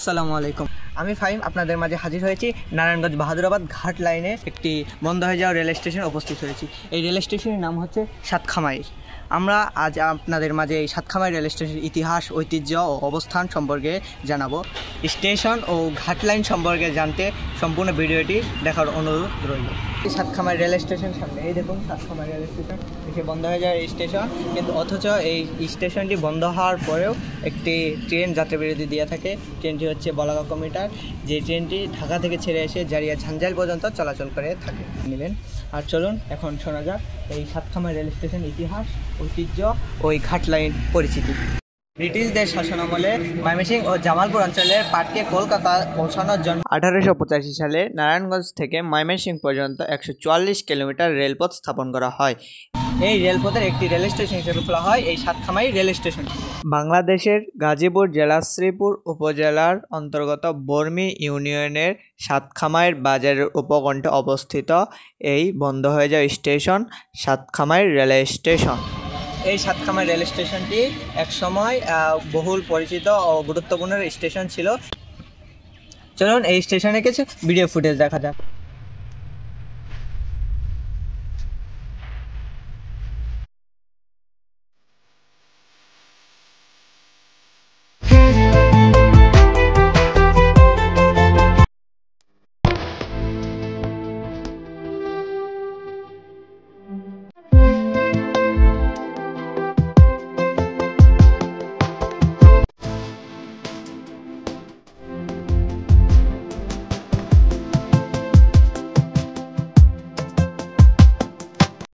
আসসালামু আলাইকুম। আমি ফাহিম আপনাদের মাঝে হাজির হয়েছি। নারায়ণগঞ্জ বাহাদুরাবাদ ঘাট লাইনে একটি বন্ধ হয়ে যাওয়া রেল স্টেশনে উপস্থিত হয়েছি। এই রেল স্টেশনের নাম হচ্ছে সাতখামাইল। আমরা আজ আপনাদের মাঝে এই সাতখামাইল রেল স্টেশনের ইতিহাস, ঐতিহ্য ও অবস্থান সম্পর্কে জানাবো। স্টেশন ও ঘাট লাইন সম্পর্কে জানতে সম্পূর্ণ ভিডিওটি দেখার অনুরোধ রইল। সাতখামাইল রেল স্টেশন সামনে, এই দেখুন সাতখামাইল রেল স্টেশন, এসে বন্ধ হয়ে যায় এই স্টেশন, কিন্তু অথচ এই স্টেশনটি বন্ধ হওয়ার পরেও একটি ট্রেন যাত্রাবিরতি দিয়ে থাকে। ট্রেনটি হচ্ছে বলাকা কমিটার, যে ট্রেনটি ঢাকা থেকে ছেড়ে এসে জারিয়া ঝাঞ্ঝাইল পর্যন্ত চলাচল করে থাকে। নিলেন আর চলুন এখন শোনা যাক এই সাতখামাইল রেল স্টেশন ইতিহাস, ঐতিহ্য ও ঘাট লাইন পরিচিতি। ব্রিটিশদের শাসনামলে ময়মনসিংহ ও জামালপুর অঞ্চলের পাটকে কলকাতা পৌঁছানোর জন্য 1885 সালে নারায়ণগঞ্জ থেকে ময়মনসিংহ পর্যন্ত 144 কিলোমিটার রেলপথ স্থাপন করা হয়। এই রেলপথের একটি রেল স্টেশন হিসেবে খোলা হয় এই সাতখামাইল রেল স্টেশন। বাংলাদেশের গাজীপুর জেলার শ্রীপুর উপজেলার অন্তর্গত বর্মি ইউনিয়নের সাতখামাইল বাজারের উপকণ্ঠে অবস্থিত এই বন্ধ হয়ে যাওয়া স্টেশন সাতখামাইল রেল স্টেশন। এই সাতখামাইল রেল স্টেশনটি একসময় বহুল পরিচিত ও গুরুত্বপূর্ণ স্টেশন ছিল। চলুন এই স্টেশনে কিছু ভিডিও ফুটেজ দেখা যাক।